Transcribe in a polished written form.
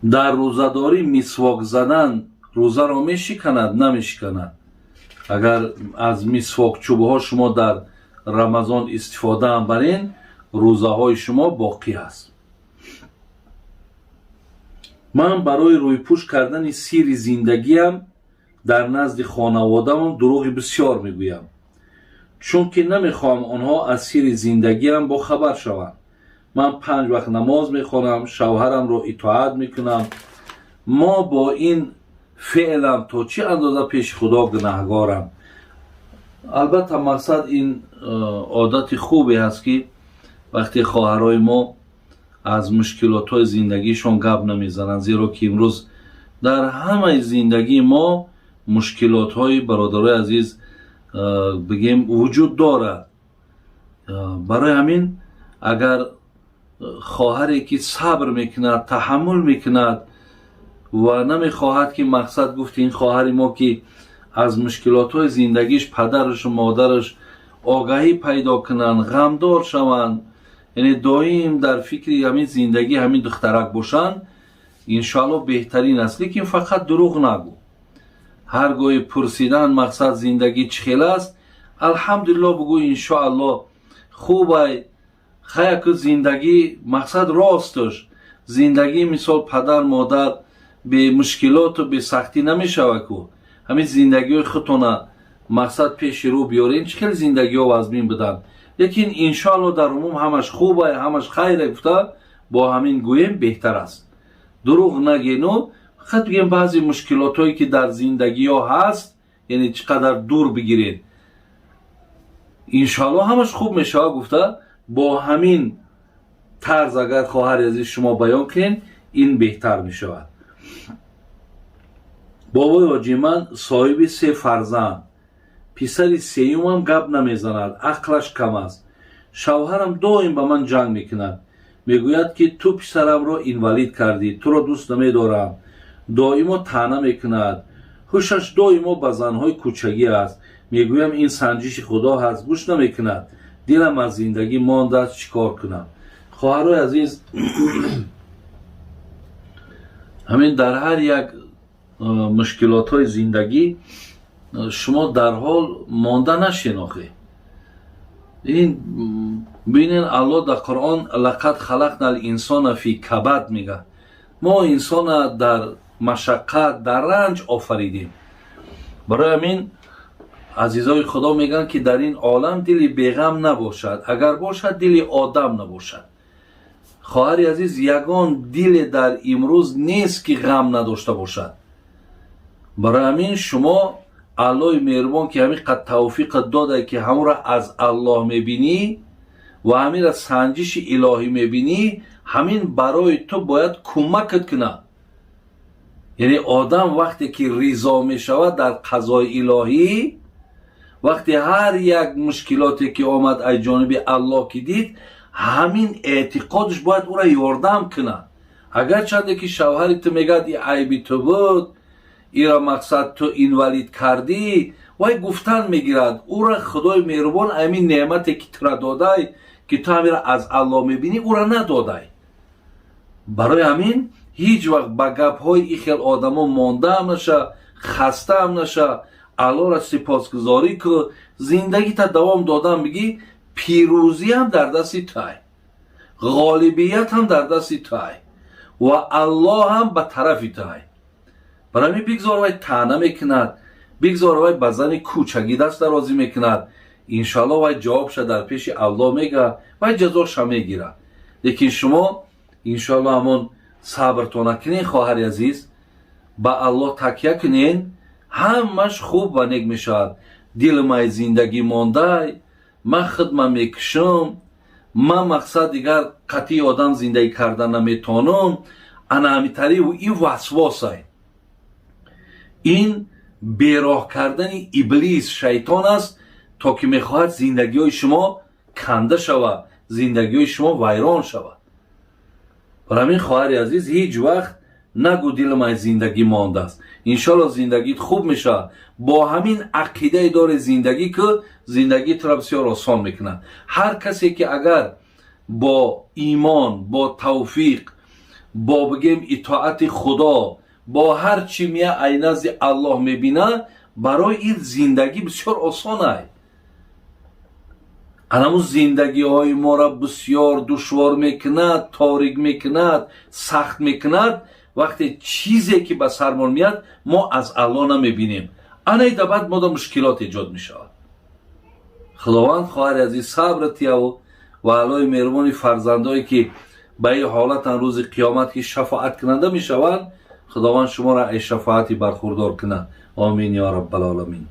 در روزداری مسواک زدن روزه را میشکند نمیشکند؟ اگر از مسواک چوبه ها شما در رمضان استفاده هم برین، روزه های شما باقی است. من برای رویپوش کردن سیر زندگیم در نزد خانواده‌ام دروغ بسیار میگویم، چون که نمیخوام آنها از سیر زندگیم با خبر شوند. من 5 وقت نماز میخوانم، شوهرم را اطاعت میکنم. ما با این فعلم تا چه اندازه پیش خدا گناهگارم. البته مقصد این عادت خوبی هست که وقتی خواهرای ما از مشکلات های زندگیشون گپ نمیزنن، زیرا که امروز در همه زندگی ما مشکلات های برادرای عزیز بگیم وجود دارد. برای همین اگر خواهری که صبر میکند، تحمل میکند و نمیخواهد که مقصد گفت این خواهر ما که از مشکلات های زندگیش پدرش و مادرش آگاهی پیدا کنن، غمدار شوند، یعنی دائم در فکر همین زندگی همین دخترک باشن، انشاءالله بهترین است. لیکن فقط دروغ نگو. هرگاه پرسیدن مقصد زندگی چخیل است، الحمدلله بگو انشاءالله خوبه. خیلی که زندگی مقصد راستش، زندگی مثال پدر مادر به مشکلات و به سختی نمیشوه که همین زندگی خودتونه مقصد پیش رو بیارین، چخیل زندگی ها از بین بدن. لیکن انشاءالله در عموم همش خوبه، همش خیره گفته با همین گویم بهتر است. دروغ نگینو. خط بگیم بعضی مشکلات هایی که در زندگی ها هست، یعنی چقدر دور بگیرین، انشاءالله همش خوب میشه گفته. با همین طرز اگر خواهر عزیز شما بیان کنین، این بهتر میشه. بابای حاجی من صاحب 3 فرزند، پسر سیوم هم گپ نمیزند، عقلش کم است. شوهرم دائم با من جنگ میکند، میگوید که تو پسرم را اینوالید کردی، تو را دوست نمیدارم، دائما طعنه میکند. هوشش دائما به زنهای کوچگی است. میگویم این سنجش خدا هست، گوش نمیکند. دلم از زندگی مانده است، چیکار کنم؟ خواهرای عزیز، همین در هر یک مشکلات های زندگی شما در حال مانده نشناخی. این ببینین الله در قرآن لقد خلقنا الانسان فی کبد میگه، ما انسان در مشقت در رنج آفریدیم. برای همین عزیزای خدا میگن که در این عالم دلی بیغم نباشد، اگر باشد دلی آدم نباشد. خواهر عزیز، یگان دل در امروز نیست که غم نداشته باشد. برای همین شما الله مهربان که همین قد توفیق داده که همون را از الله میبینی و همین را سنجش الهی میبینی، همین برای تو باید کمکت کنه. یعنی آدم وقتی که رضا میشود در قضای الهی، وقتی هر یک مشکلاتی که آمد از جانب الله که دید، همین اعتقادش باید او را یاردم کنه. اگر چنده که شوهرت میگد این عیبی تو بود، این را مقصد تو اینوالید کردی، وای گفتن میگیرد. او را خدای مهربان همین نعمتی که تو را داده که تو همین را از الله میبینی او را نداده. برای همین هیچ وقت با گپ های این خیل آدم ها مانده هم نشه، خسته هم نشه. الله را سپاسگزاری که زندگی تا دوام دادن، بگی پیروزی هم در دستی توی، غالبیت هم در دستی توی و الله هم به طرفی توی. برای همین بگذار وای طعنه میکند، بگذار وای بزن کوچگی دست درازی میکند، انشالله وای جوابش در پیش الله میگه، وای جزاش هم میگیره. لیکن شما انشالله همون صبرتون کنین خواهر عزیز، با الله تکیه کنین، همش خوب و نیک میشد. دل ما زندگی مانده، من خدمت میکشم، من مقصد دیگر قطعی آدم زندگی کردن نمیتونم. انا همیتری و این وسواسه، این بیراه کردن ابلیس شیطان است تا که میخواهد زندگی های شما کنده شود، زندگی های شما ویران شود. برای همین خواهر عزیز هیچ وقت نگو دل من زندگی مانده است. انشالله زندگیت خوب میشه. با همین عقیده داره زندگی که زندگیت را بسیار آسان میکنه. هر کسی که اگر با ایمان، با توفیق با بگیم اطاعت خدا با هر چی میه ای نزد الله میبینه، برای این زندگی بسیار آسانه. انمو زندگی های ما را بسیار دشوار میکند، تاریک میکند، سخت میکند. وقتی چیزی که به سرمون میاد ما از الله نمیبینیم، انا ایده بعد ما دا مشکلات ایجاد میشود. خداوند خواهر عزیز صبرت یاو و علای مهربانی فرزندایی که به این حالت روز قیامت که شفاعت کننده میشوند، خداوند شما را ای شفاعتی برخوردار کنه. آمین یا رب العالمین.